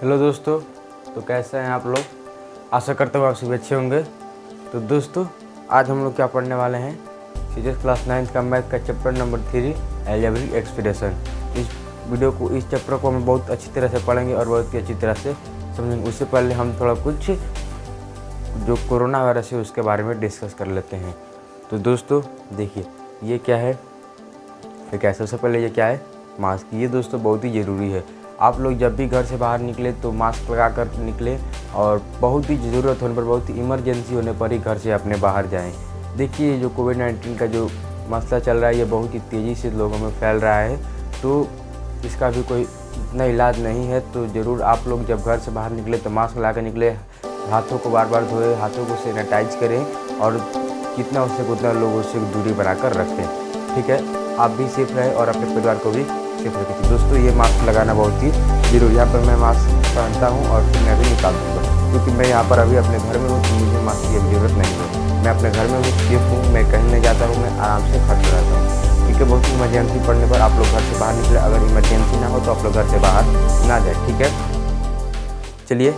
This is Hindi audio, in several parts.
हेलो दोस्तों, तो कैसे हैं आप लोग। आशा करता हूँ आप सभी अच्छे होंगे। तो दोस्तों, आज हम लोग क्या पढ़ने वाले हैं, सीजीएस क्लास 9 का मैथ का चैप्टर नंबर 3 अलजेब्रिक एक्सप्रेशन। इस चैप्टर को हम बहुत अच्छी तरह से पढ़ेंगे और बहुत ही अच्छी तरह से समझेंगे। उससे पहले हम थोड़ा कुछ जो कोरोना वायरस है उसके बारे में डिस्कस कर लेते हैं। तो दोस्तों देखिए, ये क्या है, फिर कैसे, सबसे पहले ये क्या है, मास्क। ये दोस्तों बहुत ही ज़रूरी है। आप लोग जब भी घर से बाहर निकले तो मास्क लगा कर निकले, और बहुत ही ज़रूरत होने पर, बहुत ही इमरजेंसी होने पर ही घर से अपने बाहर जाएं। देखिए, जो कोविड-19 का जो मसला चल रहा है, ये बहुत ही तेज़ी से लोगों में फैल रहा है। तो इसका भी कोई इतना इलाज नहीं है। तो ज़रूर आप लोग जब घर से बाहर निकले तो मास्क लगा कर निकले, हाथों को बार बार धोए, हाथों को सैनिटाइज करें, और जितना हो सके उतना लोगों से दूरी बनाकर रखें। ठीक है, आप भी सेफ रहें और अपने परिवार को भी सेफ रखें। तो दोस्तों, ये मास्क लगाना बहुत ही जरूरी है। यहाँ पर मैं मास्क पहनता हूँ और फिर मैं भी निकाल दूँगा, क्योंकि मैं यहाँ पर अभी अपने घर में हूँ, तो मुझे मास्क की ज़रूरत नहीं है। मैं अपने घर में हूँ, सेफ हूँ, मैं कहीं नहीं जाता हूँ, मैं आराम से खड़ा रहता हूँ। ठीक है, बहुत ही इमरजेंसी पड़ने पर आप लोग घर से बाहर निकले। अगर इमरजेंसी ना हो तो आप लोग घर से बाहर ना जाए। ठीक है, चलिए,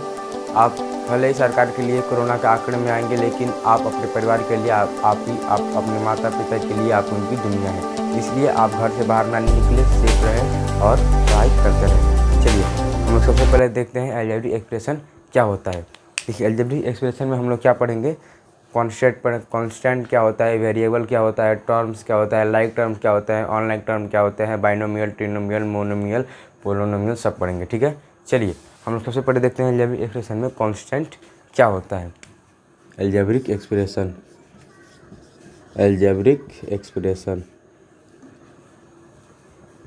आप भले ही सरकार के लिए कोरोना के आंकड़े में आएंगे, लेकिन आप अपने परिवार के लिए, आप अपने माता पिता के लिए आप उनकी दुनिया है। इसलिए आप घर से बाहर ना निकले, सेफ रहें और पढ़ाई करते रहें। चलिए, हम लोग सबसे पहले देखते हैं अलजेब्रिक एक्सप्रेशन क्या होता है। देखिए, अलजेब्रिक एक्सप्रेशन में हम लोग क्या पढ़ेंगे, कांस्टेंट क्या होता है, वेरिएबल क्या होता है, टर्म्स क्या होता है, लाइक टर्म क्या होता है, अनलाइक टर्म क्या होते हैं, बाइनोमियल, ट्रिनोमियल, मोनोमियल, पोलिनोमियल, सब पढ़ेंगे। ठीक है, चलिए हम लोग सबसे पहले देखते हैं अलजेब्रिक एक्सप्रेशन में कांस्टेंट क्या होता है। Algebraic expression, algebraic expression,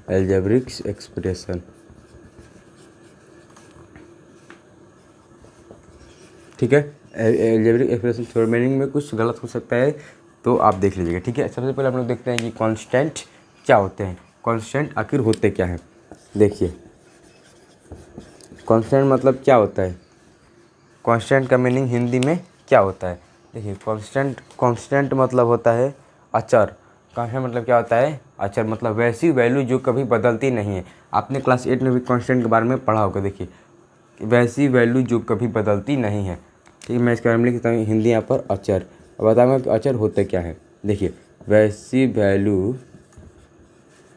algebraic expression. ठीक है, अलजेब्रिक एक्सप्रेशन थोड़ा मीनिंग में कुछ गलत हो सकता है, तो आप देख लीजिएगा। ठीक है, सबसे पहले हम लोग देखते हैं कि कांस्टेंट क्या होते हैं, कांस्टेंट आखिर होते क्या हैं। देखिए, कांस्टेंट मतलब क्या होता है, कांस्टेंट का मीनिंग हिंदी में क्या होता है। देखिए, कांस्टेंट मतलब होता है अचर। कांस्टेंट मतलब क्या होता है, अचर, मतलब वैसी वैल्यू जो कभी बदलती नहीं है। आपने क्लास 8 में भी कांस्टेंट के बारे में पढ़ा होगा। देखिए, वैसी वैल्यू जो कभी बदलती नहीं है। ठीक है, मैं इसके बारे में लिखता हूँ हिंदी यहाँ पर अचर। अब बताऊँगा कि अचर होते क्या है। देखिए, वैसी वैल्यू,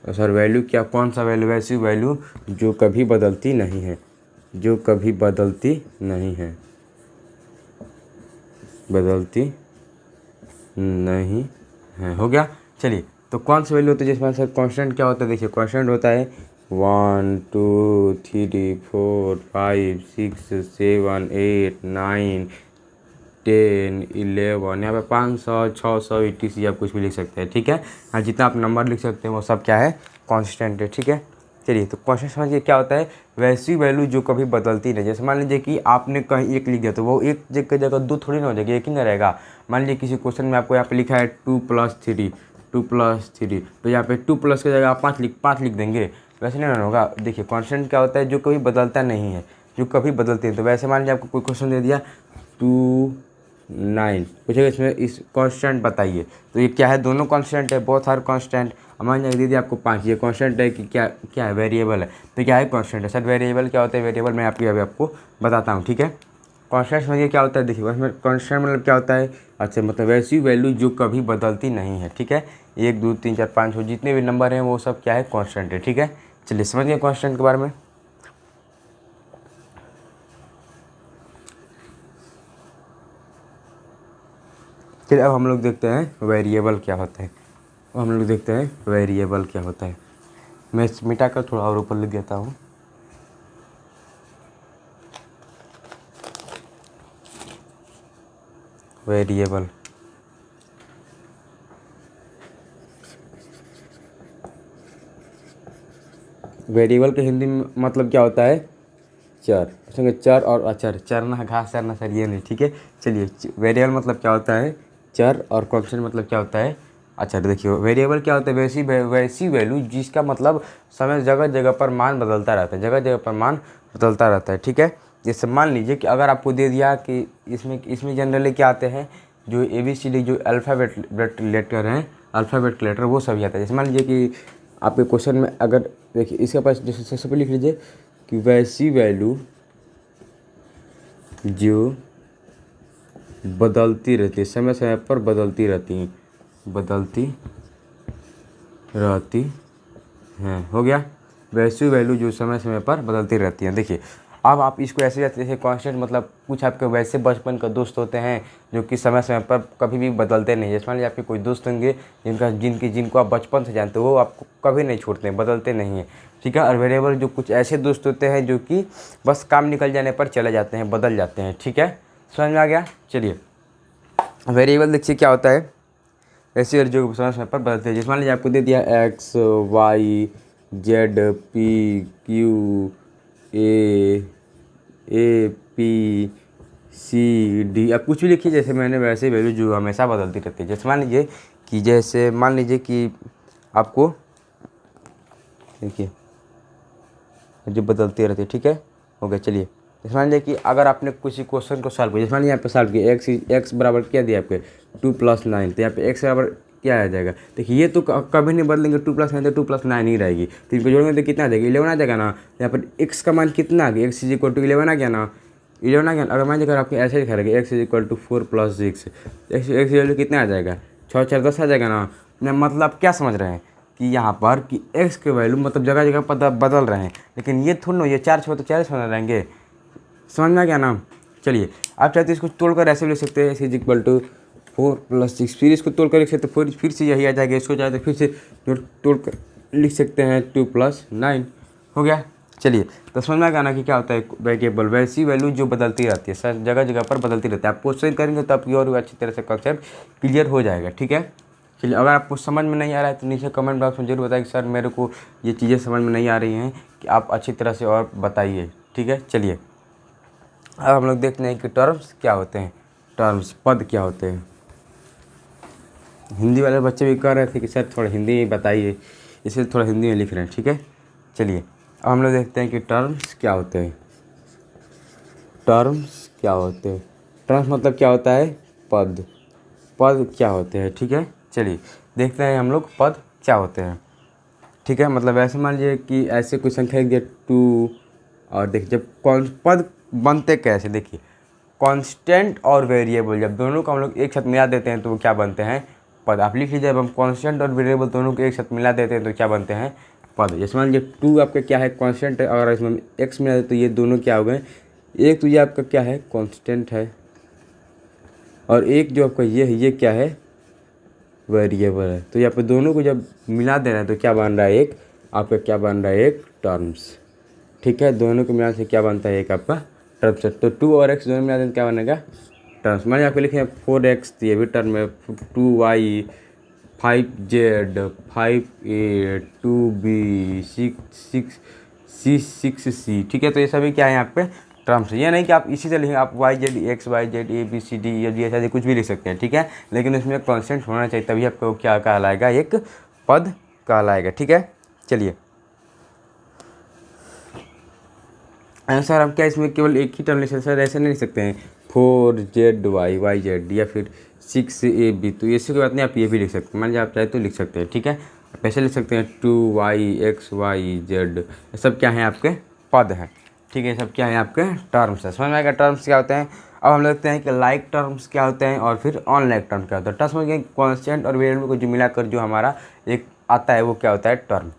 सर वैल्यू क्या, कौन सा वैल्यू, वैसी वैल्यू जो कभी बदलती नहीं है, जो कभी बदलती नहीं है, बदलती नहीं है। हो गया। चलिए, तो कौन सी वैल्यू होती है जिसमें सर कांस्टेंट क्या होता है। देखिए, कांस्टेंट होता है 1 2 3 4 5 6 7 8 9 10 11, यहाँ पे 500 600 etc आप कुछ भी लिख सकते हैं। ठीक है, हाँ, जितना आप नंबर लिख सकते हैं वो सब क्या है, कांस्टेंट है। ठीक है, चलिए, तो कांस्टेंट समझिए क्या होता है, वैसी वैल्यू जो कभी बदलती नहीं। जैसे मान लीजिए कि आपने कहीं एक लिख दिया, तो वो एक जगह जगह दो थोड़ी ना हो जाएगी, एक ही ना रहेगा। मान लीजिए किसी क्वेश्चन में आपको यहाँ पे लिखा है 2+3, तो यहाँ पे 2+ की जगह आप 5 लिख देंगे, वैसे नहीं होगा। देखिए, कांस्टेंट क्या होता है, जो कभी बदलता नहीं है, जो कभी बदलते हैं। तो वैसे मान लीजिए आपको कोई क्वेश्चन दे दिया 2 9, पूछेगा इसमें इस कांस्टेंट बताइए, तो ये क्या है, दोनों कांस्टेंट है, बोथ आर कांस्टेंट। मान लीजिए दीदी आपको 5, ये कांस्टेंट है कि क्या, क्या है, वेरिएबल है, तो क्या है, कांस्टेंट है। सर वेरिएबल क्या होता है, वेरिएबल मैं आपको बताता हूँ। ठीक है, कांस्टेंट समझिए क्या होता है। देखिए, उसमें कांस्टेंट मतलब क्या होता है, अच्छा, मतलब वैसी वैल्यू जो कभी बदलती नहीं है। ठीक है, 1 2 3 4 5 जितने भी नंबर हैं वो सब क्या है, कांस्टेंट है। ठीक है, चलिए समझिए कांस्टेंट के बारे में। फिर अब हम लोग देखते हैं वेरिएबल क्या होता है। हम लोग देखते हैं वेरिएबल क्या होता है। मैं मिटा कर थोड़ा और ऊपर लिख देता हूँ। वेरिएबल, वेरिएबल के हिंदी में मतलब क्या होता है, चर। सुनिए, चर और अचर, चरना घास चरना, सर ये नहीं। ठीक है, चलिए, वेरिएबल मतलब क्या होता है, चर, और कांस्टेंट मतलब क्या होता है, अच्छा। देखिए, वेरिएबल क्या होता है, वैसी वैल्यू जिसका मतलब समय जगह जगह पर मान बदलता रहता है, जगह जगह पर मान बदलता रहता है। ठीक है, जैसे मान लीजिए कि अगर आपको दे दिया कि इसमें जनरली क्या आते हैं, जो ABCD जो अल्फ़ाबेट लेटर हैं, अल्फ़ाबेट लेटर, वो सभी आता है। जैसे मान लीजिए कि आपके क्वेश्चन में अगर, देखिए इसके पास जैसे सबसे पहले लिख लीजिए कि वैसी वैल्यू जो बदलती रहती है, समय समय पर बदलती रहती हैं, बदलती रहती हैं। हो गया। वैसी वैल्यू जो समय समय पर बदलती रहती हैं। देखिए अब आप इसको ऐसे जैसे कांस्टेंट, मतलब कुछ आपके वैसे बचपन का दोस्त होते हैं जो कि समय समय पर कभी भी बदलते नहीं। जैसे मान लीजिए आपके कोई दोस्त होंगे जिनको आप बचपन से जानते हो, वो आपको कभी नहीं छोड़ते हैं, बदलते नहीं हैं, ठीक है। और वेरिएबल जो कुछ ऐसे दोस्त होते हैं जो कि बस काम निकल जाने पर चले जाते हैं, बदल जाते हैं, ठीक है। समझ में आ गया। चलिए वेरिएबल देखिए क्या होता है, ऐसे जो समय समय पर बदलते हैं। जैसे मान लीजिए आपको दे दिया X Y Z P Q A P C D, अब कुछ भी लिखिए जैसे मैंने, वैसे वैल्यू जो हमेशा बदलती रहती है। जैसे मान लीजिए कि आपको देखिए जो बदलती रहती है, ठीक है। हो गया। चलिए जैसे मान लीजिए कि अगर आपने किसी क्वेश्चन को सॉल्व किया, जैसे मान लीजिए यहाँ पे सॉल्व किया एक्स बराबर क्या दिया आपके 2 + 9, तो यहाँ पे एक्स बराबर क्या आ जाएगा। देखिए ये तो कभी नहीं बदलेंगे, 2 + 9 तो 2 + 9 ही रहेगी, तो इनको जोड़ेंगे तो कितना आ जाएगा, 11 आ जाएगा ना। यहाँ पर एक्स का मान कितना आ गया, एक्स = 11 आ गया ना, 11 आ गया। अगर मान लीजिए आपको ऐसे लिखा रहेगा एक्स = 4 + 6, एक्स वैल्यू कितना आ जाएगा, 6 × 4 = 10 आ जाएगा ना। मतलब क्या समझ रहे हैं कि यहाँ पर कि एक्स के वैल्यू मतलब जगह जगह पर बदल रहे हैं, लेकिन ये थोड़ा ना, ये 4 6 तो 4 बना रहेंगे। समझ में आ गया ना। चलिए आप चाहते इसको तोड़कर ऐसे लिख सकते हैं, एक्स = 4 + 6, फिर इसको तोड़कर लिख सकते हैं, फिर से यही आ जाएगा। इसको चाहते फिर से तोड़कर लिख सकते हैं 2 + 9। हो गया। चलिए तो समझ में आ गया ना कि क्या होता है वेरिएबल, वैसी वैल्यू जो बदलती रहती है, सर जगह जगह पर बदलती रहती है। आप क्वेश्चन करेंगे तो आपकी और अच्छी तरह से कॉन्सेप्ट क्लियर हो जाएगा, ठीक है। चलिए अगर आपको समझ में नहीं आ रहा है तो नीचे कमेंट बॉक्स में जरूर बताइए कि सर मेरे को ये चीज़ें समझ में नहीं आ रही हैं, कि आप अच्छी तरह से और बताइए, ठीक है। चलिए अब हम लोग देखते हैं कि टर्म्स क्या होते हैं, टर्म्स पद क्या होते हैं। हिंदी वाले बच्चे भी कह रहे थे कि सर थोड़ा हिंदी में बताइए, इसलिए थोड़ा हिंदी में लिख रहे हैं, ठीक है। चलिए अब हम लोग देखते हैं कि टर्म्स क्या होते हैं। टर्म्स क्या होते हैं, टर्म्स मतलब क्या होता है, पद, पद क्या होते हैं, ठीक है। चलिए देखते हैं हम लोग पद क्या होते हैं, ठीक है। मतलब ऐसे मान लीजिए कि ऐसे कोई संख्या लिख दिया 2, और देखिए जब पद बनते कैसे, देखिए कांस्टेंट और वेरिएबल जब दोनों को हम लोग एक साथ मिला देते हैं तो वो क्या बनते हैं, पद। आप लिख लीजिए, जब हम कांस्टेंट और वेरिएबल दोनों को एक साथ मिला देते हैं तो क्या बनते हैं, पद। जैसे मान लीजिए 2 आपका क्या है, कांस्टेंट है, अगर इसमें एक्स मिला दे तो ये दोनों क्या हो गए, एक तो ये आपका क्या है, कांस्टेंट है, और एक जो आपका ये है, ये क्या है, वेरिएबल है। तो यहाँ पे दोनों को जब मिला देना है तो क्या बन रहा है, एक आपका क्या बन रहा है, एक टर्म्स, ठीक है। दोनों को मिलाने से क्या बनता है, एक आपका टर्म्स। तो 2 और x दोनों मिला दें क्या बनेगा, टर्म्स। मैंने यहाँ पे लिखे हैं 4x, तो ये भी टर्म है, 2y 5z 5a 2b 6c, ठीक है। तो ये सभी क्या है यहाँ पे टर्म्स। ये नहीं कि आप इसी से लिखें, आप YZ X Y Z A B C D E F G ऐसे कुछ भी लिख सकते हैं, ठीक है। लेकिन उसमें कॉन्स्टेंट होना चाहिए, तभी आपको क्या कहलाएगा, एक पद कहलाएगा, ठीक है। चलिए सर हम क्या इसमें केवल एक ही टर्म लिख सकते हैं, सर ऐसे नहीं लिख सकते हैं 4ZY YZ या फिर 6AB, तो ऐसी कोई बात नहीं, आप ये भी लिख सकते हैं। मान लीजिए आप चाहे तो लिख सकते हैं, ठीक है। आप ऐसे लिख सकते हैं 2YXYZ, ये सब क्या है, आपके पद हैं, ठीक है। ये सब क्या है, आपके टर्म्स है। समझ में आएगा टर्म्स क्या होते हैं। अब हम देखते हैं कि लाइक टर्म्स क्या होते हैं और फिर ऑन लाइक टर्म क्या होता है। टर्म्स में कॉन्स्टेंट और वेरिएबल को जो मिलाकर जो हमारा एक आता है वो क्या होता है, टर्म,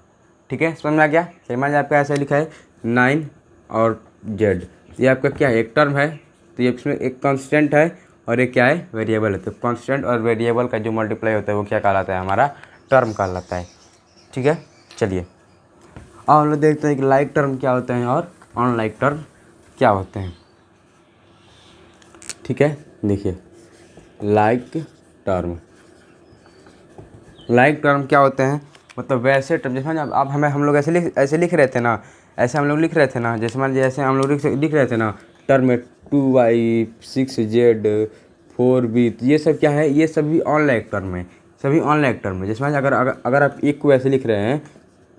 ठीक है। समझ में आ गया। चलिए मान लीजिए आपका ऐसा लिखा है 9 और Z, ये आपका क्या है, एक टर्म है, तो ये इसमें एक कांस्टेंट है और एक क्या है, वेरिएबल है। तो कांस्टेंट और वेरिएबल का जो मल्टीप्लाई होता है वो क्या कहलाता है, हमारा टर्म कहलाता है, ठीक है। चलिए अब हम लोग देखते हैं कि लाइक टर्म क्या होते हैं और ऑन लाइक टर्म क्या होते हैं, ठीक है। देखिए लाइक टर्म, लाइक टर्म क्या होते हैं, मतलब वैसे टर्म, जैसे अब हम लोग ऐसे लिख रहे थे ना, ऐसे हम लोग लिख रहे थे ना, जैसे मान लीजिए ऐसे हम लोग लिख रहे थे ना टर्म में 2y 6z 4b, तो ये सब क्या है, ये सभी ऑन लाइक टर्म है, सभी ऑन लाइक टर्म है। जैसे मान अगर आप एक को ऐसे लिख रहे हैं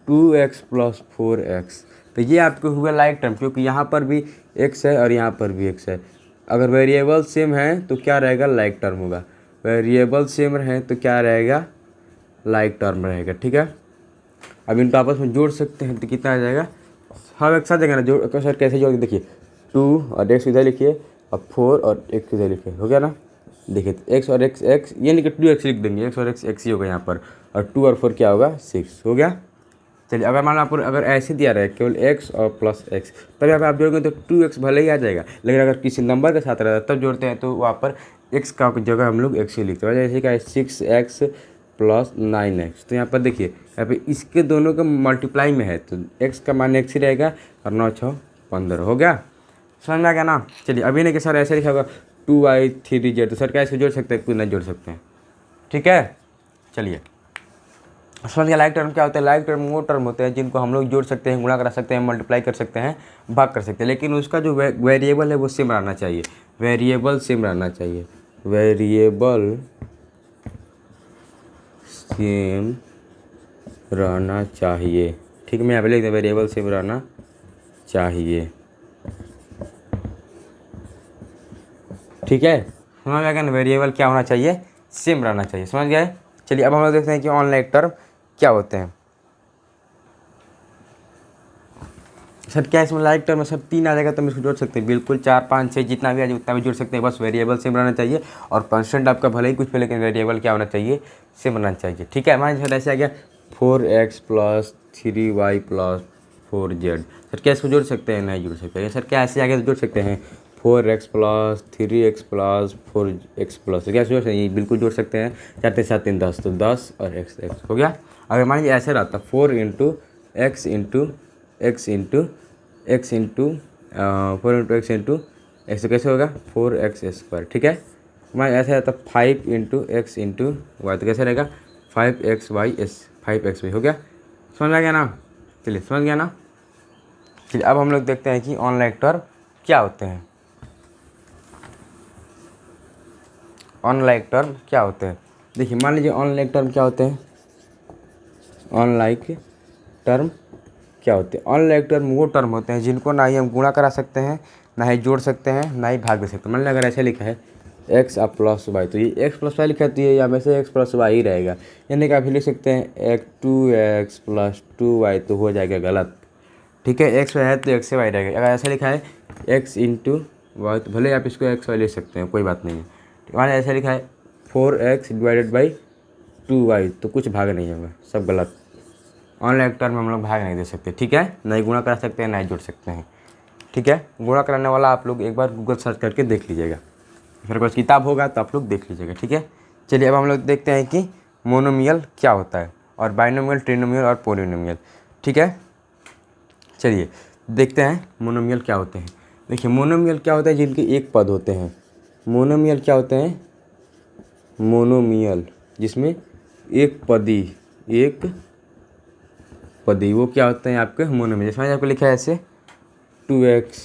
2x + 4x, तो ये आपके हुए लाइक टर्म, क्योंकि यहाँ पर भी x है और यहाँ पर भी x है। अगर वेरिएबल सेम है तो क्या रहेगा, लाइक टर्म होगा। वेरिएबल सेम है तो क्या रहेगा, लाइक टर्म रहेगा, ठीक है। अब इनको आपस में जोड़ सकते हैं तो कितना आ जाएगा, हम एक साथ देंगे ना, जोड़ सर कैसे जोड़, देखिए 2 और x इधर लिखिए और 4 और x इधर लिखे, हो गया ना। देखिए तो x और x ये नहीं कि 2x लिख देंगे, x और x ही होगा यहाँ पर, और 2 और 4 क्या होगा 6, हो गया। चलिए अगर मान लो आपको अगर ऐसे दिया रहे केवल x और प्लस x, तब यहाँ पे आप जोड़ेंगे तो 2x भले ही आ जाएगा, लेकिन अगर किसी नंबर के साथ रहता तब जोड़ते हैं तो वहाँ पर x का जगह हम लोग x ही लिखते हैं। जैसे क्या है 6x प्लस 9x, तो यहाँ पर देखिए यहाँ पे इसके दोनों का मल्टीप्लाई में है तो x का मान x ही रहेगा, और 9 6 15, हो गया। समझ में आ गया ना। चलिए अभी नहीं कि सर ऐसे लिखा होगा 2y 3z, तो सर क्या ऐसे जोड़ सकते हैं, कुछ नहीं जोड़ सकते हैं, ठीक है। चलिए समझ गया। लाइक टर्म क्या होता है, लाइक टर्म वो टर्म होते हैं जिनको हम लोग जोड़ सकते हैं, गुणा करा सकते हैं, मल्टीप्लाई कर सकते हैं, भाग कर सकते हैं, लेकिन उसका जो वेरिएबल है वो सेम रहना चाहिए, वेरिएबल सेम रहना चाहिए, वेरिएबल सेम रहना चाहिए, ठीक है। मैं यहाँ पे लिख दूँ वेरिएबल सेम रहना चाहिए, ठीक है। समझ में आ गया ना, वेरिएबल क्या होना चाहिए, सेम रहना चाहिए, समझ गए। चलिए अब हम लोग देखते हैं कि ऑनलाइन टर्म क्या होते हैं। सर क्या इसमें लाइक टर्म में सर 3 आ जाएगा तो हम इसको जोड़ सकते हैं, बिल्कुल 4 5 6 जितना भी आ जाए उतना भी जोड़ सकते हैं, बस वेरिएबल सेम रहना चाहिए, और कांस्टेंट आपका भले ही कुछ पे लेकिन वेरिएबल क्या होना चाहिए, सेम रहना चाहिए, ठीक है। हमारे साथ ऐसे आ गया 4x plus 3y plus 4z, sir क्या इसको जोड़ सकते हैं, नहीं जोड़ सकते। सर क्या ऐसे आ गया तो जोड़ सकते हैं 4x plus 3x plus 4x plus, क्या जोड़ सकते हैं, बिल्कुल जोड़ सकते हैं। 4 3 7 3 10, तो 10 और x हो गया। अगर मान लीजिए ऐसे रहता 4 into x into x into 4 into x तो कैसे होगा 4x², ठीक है। हमारे ऐसे रहता 5 इंटू एक्स इंटू वाई, तो कैसे रहेगा 5xy, हो गया। समझ में आ गया ना। चलिए समझ गया ना। चलिए अब हम लोग देखते हैं कि ऑनलाइन टर्म क्या होते हैं, ऑनलाइन टर्म क्या होते हैं। देखिए मान लीजिए ऑनलाइन टर्म क्या होते हैं, ऑनलाइन टर्म क्या होते हैं। ऑनलाइन टर्म वो टर्म होते हैं जिनको ना ही हम गुणा करा सकते हैं, ना ही जोड़ सकते हैं, ना ही भाग दे सकते हैं। मान लीजिए अगर ऐसे लिखा है x और प्लस वाई, तो ये x प्लस वाई लिखा है तो ये या में से x प्लस वाई ही रहेगा, यानी कि आप लिख सकते हैं 2x प्लस 2y, तो हो जाएगा गलत, ठीक है। x है तो x से y रहेगा। अगर ऐसे लिखा है x इंटू वाई, तो भले आप इसको x वाई ले सकते हैं, कोई बात नहीं है। मान ऐसे लिखा है 4x डिवाइडेड बाई 2y, तो कुछ भाग नहीं होगा, सब गलत। ऑनलाइन टर्म में हम लोग भाग नहीं दे सकते, ठीक है, नहीं गुणा करा सकते हैं, नहीं जोड़ सकते हैं, ठीक है। गुणा कराने वाला आप लोग एक बार गूगल सर्च करके देख लीजिएगा, फिर कुछ किताब होगा तो आप लोग देख लीजिएगा, ठीक है। चलिए अब हम लोग देखते हैं कि मोनोमियल क्या होता है, और बाइनोमियल, ट्रिनोमियल और पॉलिनोमियल, ठीक है। चलिए देखते हैं मोनोमियल क्या होते हैं। देखिए मोनोमियल क्या होता है, जिनके एक पद होते हैं। मोनोमियल क्या होते हैं, मोनोमियल जिसमें एक पदी वो क्या होते हैं आपके मोनोमियल। जैसे आपको लिखा है ऐसे 2x,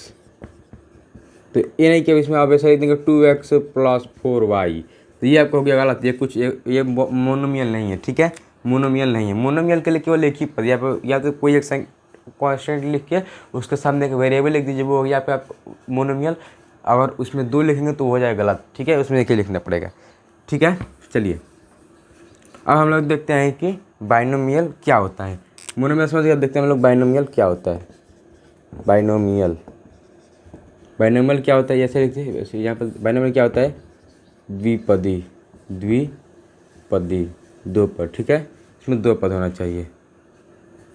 तो ये नहीं कि इसमें आप ऐसा लिख देंगे 2x प्लस 4y, तो ये आपको हो गया गलत, ये कुछ ये मोनोमियल नहीं है, ठीक है, मोनोमियल नहीं है। मोनोमियल के लिए केवल एक ही पद, या तो कोई एक कॉन्स्टेंट लिख के उसके सामने एक वेरिएबल लिख दीजिए, वो हो गया पे आप मोनोमियल। अगर उसमें 2 लिखेंगे तो हो जाएगा गलत, ठीक है, उसमें एक ही लिखना पड़ेगा, ठीक है। चलिए अब हम लोग देखते हैं कि बाइनोमियल क्या होता है। मोनोमियल समझ गए, अब देखते हैं हम लोग बाइनोमियल क्या होता है। बाइनोमियल क्या होता है, जैसे लिखते हैं वैसे यहाँ पर बाइनोमियल क्या होता है, द्विपदी, दो पद, ठीक है, इसमें 2 पद होना चाहिए।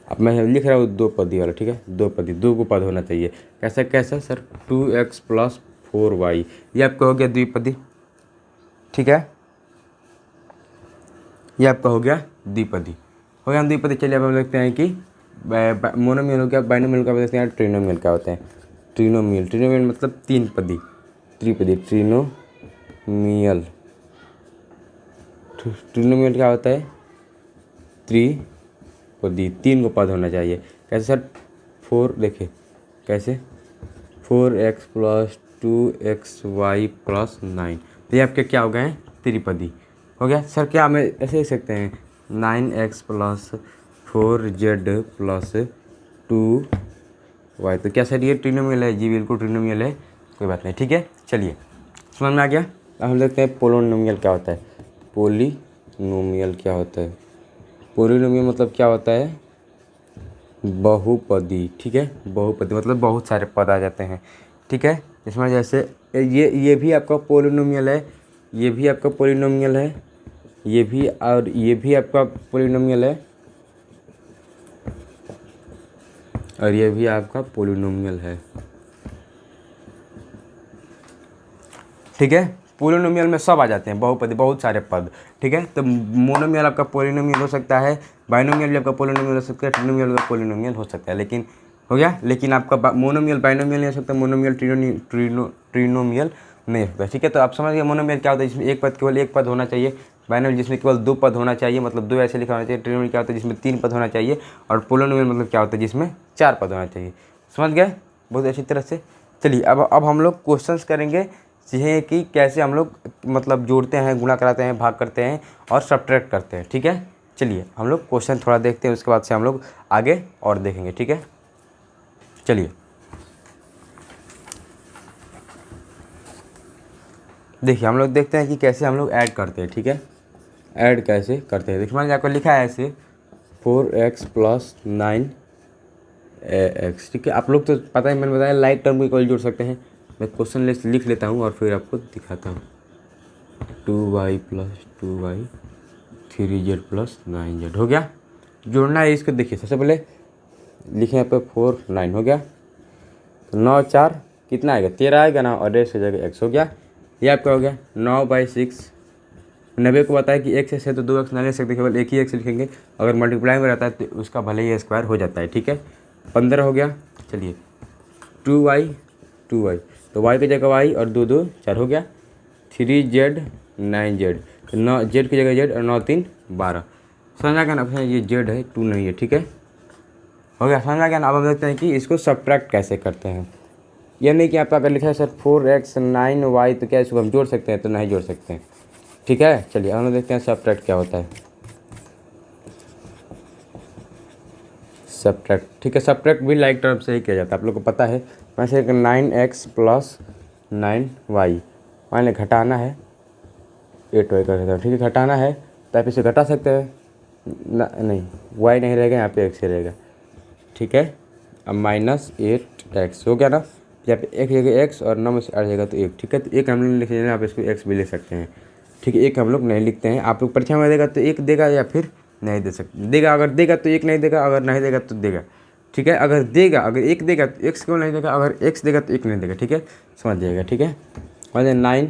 अब मैं लिख रहा हूँ 2 पदी वाला, ठीक है, 2 पदी, 2 को पद होना चाहिए। कैसा सर 2x प्लस 4y, ये आपका हो गया द्विपदी, ठीक है, ये आपका हो गया द्विपदी, हो गया द्विपदी। चलिए अब हम देखते हैं कि मोनोमियल हो गया, बाइनोमियल का देखते हैं ट्रिनोमियल क्या होता है। ट्रिनोमियल मतलब 3 पदी, त्रिपदी, ट्रिनोमियल क्या होता है, त्रिपदी, 3 को पद होना चाहिए। कैसे सर 4, देखिए कैसे 4x प्लस 2xy प्लस 9, तो ये आपके क्या हो गए हैं, त्रिपदी, हो गया। सर क्या हमें ऐसे लिख सकते हैं 9x plus 4z plus 2y, तो क्या सर ये ट्रिनोमियल है, जी बिल्कुल ट्रिनोमियल है, कोई बात नहीं, ठीक है। चलिए समझ में आ गया। अब हम देखते हैं पोलिनोमियल क्या होता है। पोलिनोमियल क्या होता है, पोलिनोमियल मतलब क्या होता है, बहुपदी, ठीक है, बहुपदी मतलब बहुत सारे पद आ जाते हैं, ठीक है। इसमें जैसे ये भी आपका पोलिनोमियल है, ये भी आपका पोलिनोमियल है, ये भी और ये भी आपका पोलिनोमियल है, और ये भी आपका पोलिनोमियल है। ठीक है, पोलिनोमियल में सब आ जाते हैं, बहुपद, बहुत सारे पद। ठीक है, तो मोनोमियल आपका पोलिनोमियल हो सकता है, बाइनोमियल भी आपका पोलिनोमियल हो सकता है, ट्रिनोमियल का पोलिनोमियल हो सकता है, लेकिन हो गया, लेकिन आपका मोनोमियल बाइनोमियल नहीं हो सकता, मोनोमियल ट्रिनोमियल नहीं हो सकता। ठीक है, तो आप समझ गए मोनोमियल क्या होता है, जिसमें एक पद केवल एक पद होना चाहिए, बाइनोमियल जिसमें केवल दो पद होना चाहिए, मतलब दो ऐसे लिखा होना चाहिए, ट्रिनोमियल क्या होता है जिसमें तीन पद होना चाहिए, और पोलिनोमियल मतलब क्या होता है जिसमें चार पद होना चाहिए। समझ गए बहुत अच्छी तरह से। चलिए अब हम लोग क्वेश्चंस करेंगे, सीखेंगे कि कैसे हम लोग मतलब जोड़ते हैं, गुणा कराते हैं, भाग करते हैं और सब्ट्रैक्ट करते हैं। ठीक है, चलिए हम लोग क्वेश्चन थोड़ा देखते हैं, उसके बाद से हम लोग आगे और देखेंगे। ठीक है, चलिए देखिए हम लोग देखते हैं कि कैसे हम लोग ऐड करते हैं। ठीक है, ऐड कैसे करते हैं, देखिए मैंने आपको लिखा है ऐसे 4x + 9x। ठीक है, आप लोग तो पता है, मैंने बताया लाइक टर्म को इक्वल जोड़ सकते हैं। मैं क्वेश्चन लिस्ट लिख लेता हूँ और फिर आपको दिखाता हूँ। 2y + 2y 3z + 9z हो गया। जोड़ना है इसको, देखिए सबसे पहले लिखे यहाँ पे 4 9 हो गया, तो 9 4 कितना आएगा, 13 आएगा ना, और x हो जाएगा x हो गया। ये आपका हो गया 9/6। 90 को बताया कि x है तो 2x नहीं ले सकते, केवल एक ही x लिखेंगे, अगर मल्टीप्लाई में रहता है तो उसका भले ही स्क्वायर हो जाता है। ठीक है, 15 हो गया। चलिए 2y तो y की जगह y और 2 2 4 हो गया। 3z 9z तो 9 z की जगह z और 9 3 12। समझा गया ना, ये z है 2 नहीं है। ठीक है, हो गया, समझा गया ना। अब हम देखते हैं कि इसको सब्ट्रैक्ट कैसे करते हैं। यह नहीं कि आपका अगर लिखा है सर 4x 9y तो क्या इसको हम जोड़ सकते हैं, तो नहीं जोड़ सकते हैं। ठीक है, चलिए हम लोग देखते हैं सब्ट्रैक्ट क्या होता है। सब्ट्रैक्ट, ठीक है, सब्ट्रैक्ट भी लाइक टर्म से ही किया जाता है, आप लोग को पता है। वैसे 9x + 9y मान लें घटाना है, 8y कर देता हूँ। ठीक है, घटाना है तो आप इसे घटा सकते हैं, नहीं y नहीं रहेगा, यहाँ पे x ही रहेगा। ठीक है, अब -8x हो गया ना, यहाँ पे एक जगह x और 9 में से 8 जाएगा तो 1। ठीक है, तो एक हम लोग लिख लेना, आप इसको x भी लिख सकते हैं। ठीक है, एक हम लोग नहीं लिखते हैं, आप लोग परीक्षा में देगा तो एक देगा या फिर नहीं दे सकते, देगा, अगर देगा तो एक नहीं देगा, अगर नहीं देगा तो देगा। ठीक है, अगर देगा, अगर एक देगा तो x क्यों नहीं देगा, अगर x देगा तो एक नहीं देगा। ठीक है, समझ जाएगा। ठीक है, मान 9y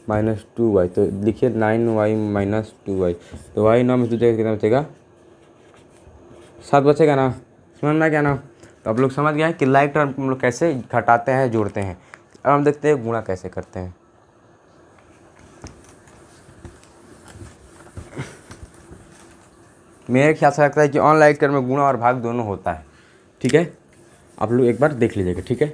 - 2y तो लिखिए 9y - 2y, तो y 9 में 2 जगह कितना बचेगा, 7 बचेगा ना। समझ में क्या ना, तो आप लोग समझ गए हैं कि लाइक टर्म हम लोग कैसे घटाते हैं, जोड़ते हैं। अब हम देखते हैं गुणा कैसे करते हैं। मेरे ख्याल से लगता है कि ऑनलाइन टर्म में गुणा और भाग दोनों होता है। ठीक है, आप लोग एक बार देख लीजिएगा। ठीक है,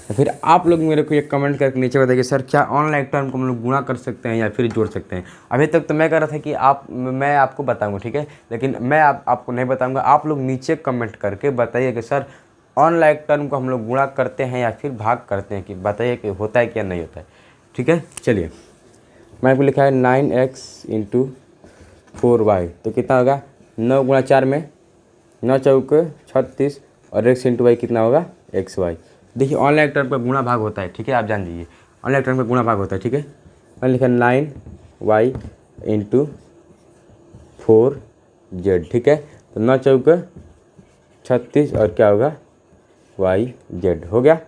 तो फिर आप लोग मेरे को एक कमेंट करके नीचे बताइए सर क्या ऑनलाइन टर्म को हम लोग गुणा कर सकते हैं या फिर जोड़ सकते हैं। अभी तक तो मैं कह रहा था कि मैं आपको बताऊंगा। ठीक है, लेकिन मैं आपको नहीं बताऊंगा, आप लोग नीचे कमेंट करके बताइए कि सर ऑनलाइन टर्म को हम लोग गुणा करते हैं या फिर भाग करते हैं, कि बताइए कि होता है क्या नहीं होता है। ठीक है, चलिए मैं आपको लिखा है 9x × 4y तो कितना होगा, 9 × 4 में 9 चौके 36 और x × y कितना होगा, xy। देखिए ऑनलाइन टर्म का गुणा भाग होता है। ठीक है, आप जान लीजिए ऑनलाइन टर्म का गुणा भाग होता है। ठीक है, मैंने लिखा 9y × 4z। ठीक है, तो 9 चौके 36 और क्या होगा, yz हो गया।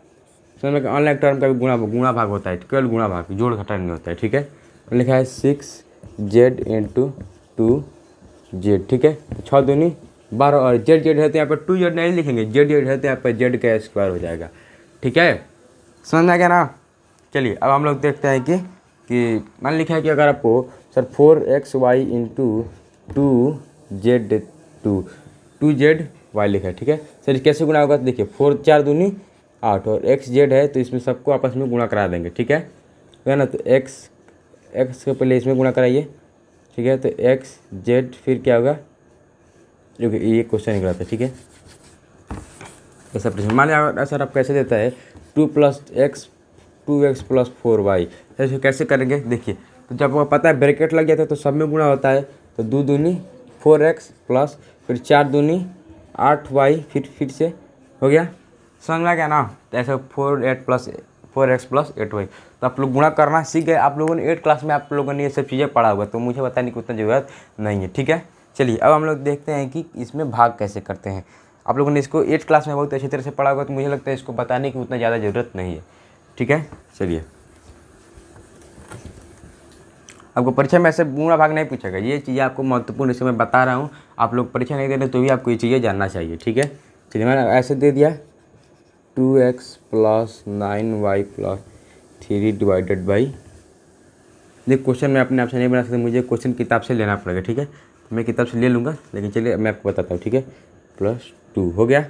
समझ में, ऑनलाइन टर्म का भी गुणा भाग होता है, केवल गुणा भाग, जोड़ घटा नहीं होता है। ठीक है, मैंने लिखा है 6z × 2z। ठीक है, 6 दूनी 12 और z है तो यहाँ पर 2z नहीं लिखेंगे, z है तो यहाँ पर z का स्क्वायर हो जाएगा। ठीक है, समझ में आ गया ना। चलिए अब हम लोग देखते हैं कि मान लिखा है कि अगर आपको सर 4xy × 2z लिखा है। ठीक है, सर कैसे गुणा होगा, तो देखिए 4 4 दूनी 8 और xz है तो इसमें सबको आपस में गुणा करा देंगे। ठीक है ना, तो x के पहले इसमें गुणा कराइए। ठीक है, तो xz फिर क्या होगा, जो कि ये क्वेश्चन निकला था। ठीक है, ऐसा प्रश्न मान लिया सर आप कैसे देता है 2 + x 2x + 4y, ऐसे कैसे करेंगे। देखिए तो जब आपको पता है ब्रैकेट लग जाता है तो सब में गुणा होता है, तो 2 दूनी 4x प्लस फिर 4 दूनी 8y फिर से हो गया समझ में आ गया ना। तो ऐसे 4x+8y, तो आप लोग गुणा करना सीख गए। आप लोगों ने 8 क्लास में आप लोगों ने ये सब चीज़ें पढ़ा हुआ, तो मुझे बताने की उतना ज़रूरत नहीं है, ठीक है। चलिए अब हम लोग देखते हैं कि इसमें भाग कैसे करते हैं। आप लोगों ने इसको 8 क्लास में बहुत अच्छी तरह से पढ़ा होगा, तो मुझे लगता है इसको बताने की उतना ज़्यादा ज़रूरत नहीं है, ठीक है। चलिए, आपको परीक्षा में ऐसे गुणा भाग नहीं पूछेगा, ये चीज़ें आपको महत्वपूर्ण इसे मैं बता रहा हूँ। आप लोग परीक्षा नहीं दे रहे तो भी आपको ये चीज़ें जानना चाहिए, ठीक है। चलिए, मैंने ऐसे दे दिया 2x + 9y + 3 डिवाइडेड बाई, ये क्वेश्चन मैं अपने आप से नहीं बना सकता, मुझे क्वेश्चन किताब से लेना पड़ेगा, ठीक है। तो मैं किताब से ले लूँगा, लेकिन चलिए मैं आपको बताता हूँ, ठीक है। +2 हो गया,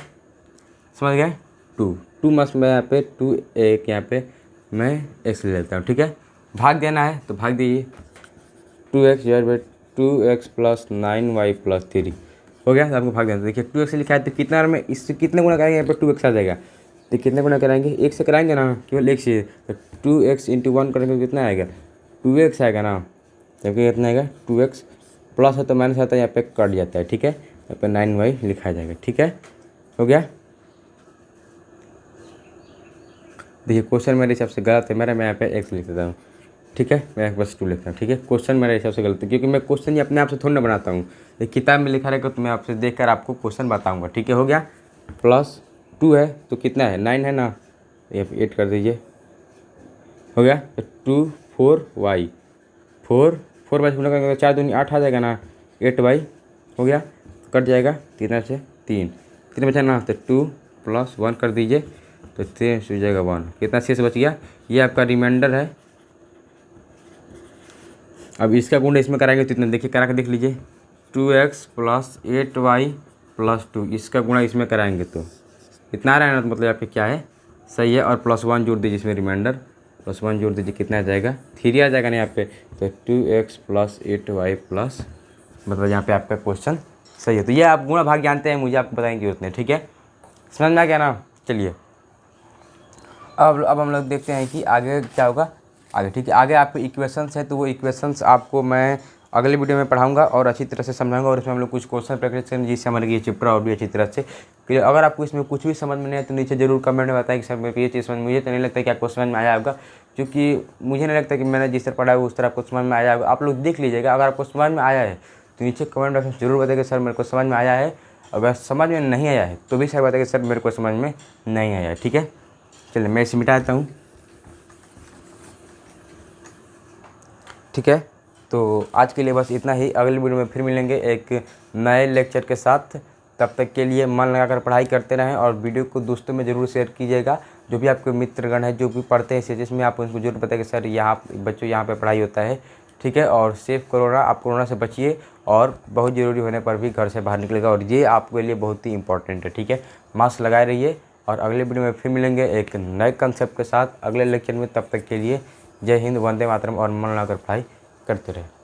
समझ गए। 2 मस्त मैं यहाँ पे 2 एक यहाँ पे मैं x ले लेता हूँ, ठीक है। भाग देना है तो भाग दीजिए, 2x + 9y + 3 हो गया। तो आपको भाग देना, देखिए 2x लिखा है तो कितना में इससे कितने गुना करेंगे, यहाँ पे 2x आ जाएगा। तो कितने गुना कराएंगे, 1 से कराएंगे ना, केवल 1 से। तो 2x × 1 करेंगे कितना आएगा, 2x आएगा ना। जबकि कितना आएगा, 2x प्लस है तो माइनस आता है, यहाँ पे कट जाता है, ठीक है। यहाँ पे 9y लिखा जाएगा, ठीक है। हो गया। देखिए क्वेश्चन मेरे हिसाब से गलत है, मैं यहाँ पे x लिख देता हूँ, ठीक है। मैं बस 2 लिखता हूँ, ठीक है। क्वेश्चन मेरे हिसाब से गलत है, क्योंकि मैं क्वेश्चन ही अपने आप से थोड़ी ना बनाता हूँ, ये किताब में लिखा रहेगा तो मैं आपसे देखकर आपको क्वेश्चन बताऊँगा, ठीक है। हो गया, +2 है तो कितना है, 9 है ना, ये 8 कर दीजिए, हो गया। तो 2 4y 4 बाई गुना करेंगे तो 4 दूनी 8 आ जाएगा ना, 8y हो गया, कट जाएगा 3 से 3 बचा ना, तो 2 + 1 कर दीजिए, तो 3 हो जाएगा 1, कितना शेष बच गया, ये आपका रिमाइंडर है। अब इसका गुण इसमें कराएंगे तो इतना, देखिए करा के देख लीजिए, 2x + 8y + 2, इसका गुणा इसमें कराएंगे तो इतना आ रहा है ना, तो मतलब आपके क्या है, सही है। और +1 जोड़ दीजिए इसमें, रिमाइंडर +1 जोड़ दीजिए, कितना आ जाएगा, 3 आ जाएगा ना यहाँ पे। तो 2x + 8y + मतलब यहाँ पे आपका क्वेश्चन सही है। तो ये आप गुणा भाग जानते हैं, मुझे आपको बताने की जरूरत नहीं, ठीक है। समझ में आ गया ना। चलिए अब हम लोग देखते हैं कि आगे क्या होगा आगे, ठीक है। आगे आपको इक्वेशंस है, तो वो इक्वेशंस आपको मैं अगले वीडियो में पढ़ाऊंगा और अच्छी तरह से समझाऊंगा, और इसमें हम लोग कुछ क्वेश्चन प्रैक्टिस करेंगे, जिससे हमारे ये चैप्टर और भी अच्छी तरह से क्लियर। अगर आपको इसमें कुछ भी समझ में नहीं आए तो नीचे जरूर कमेंट में बताएं कि सर मेरे को ये चीज़ समझ, मुझे तो नहीं लगता कि आपको समझ में आया होगा, क्योंकि मुझे नहीं लगता कि मैंने जिस तरह पढ़ा है उस तरह आपको समझ में आया होगा। आप लोग देख लीजिएगा, अगर आपको समझ में आया है तो नीचे कमेंट बॉक्स में जरूर बताइए सर मेरे को समझ में आया है। अगर समझ में नहीं आया है तो भी सर बताइए सर मेरे को समझ में नहीं आया है, ठीक है। चलिए मैं इसे मिटा देता हूँ, ठीक है। तो आज के लिए बस इतना ही, अगले वीडियो में फिर मिलेंगे एक नए लेक्चर के साथ। तब तक के लिए मन लगाकर पढ़ाई करते रहें, और वीडियो को दोस्तों में ज़रूर शेयर कीजिएगा। जो भी आपके मित्रगण है जो भी पढ़ते हैं सीरीज में, आप उनको जरूर बताइए कि सर यहाँ बच्चों यहाँ पे पढ़ाई होता है, ठीक है। और सेफ कोरोना, आप कोरोना से बचिए, और बहुत ज़रूरी होने पर भी घर से बाहर निकलेगा, और ये आपके लिए बहुत ही इंपॉर्टेंट है, ठीक है। मास्क लगाए रहिए, और अगले वीडियो में फिर मिलेंगे एक नए कंसेप्ट के साथ अगले लेक्चर में। तब तक के लिए जय हिंद, वंदे मातरम, और मन लगाकर पढ़ाई करते रहे।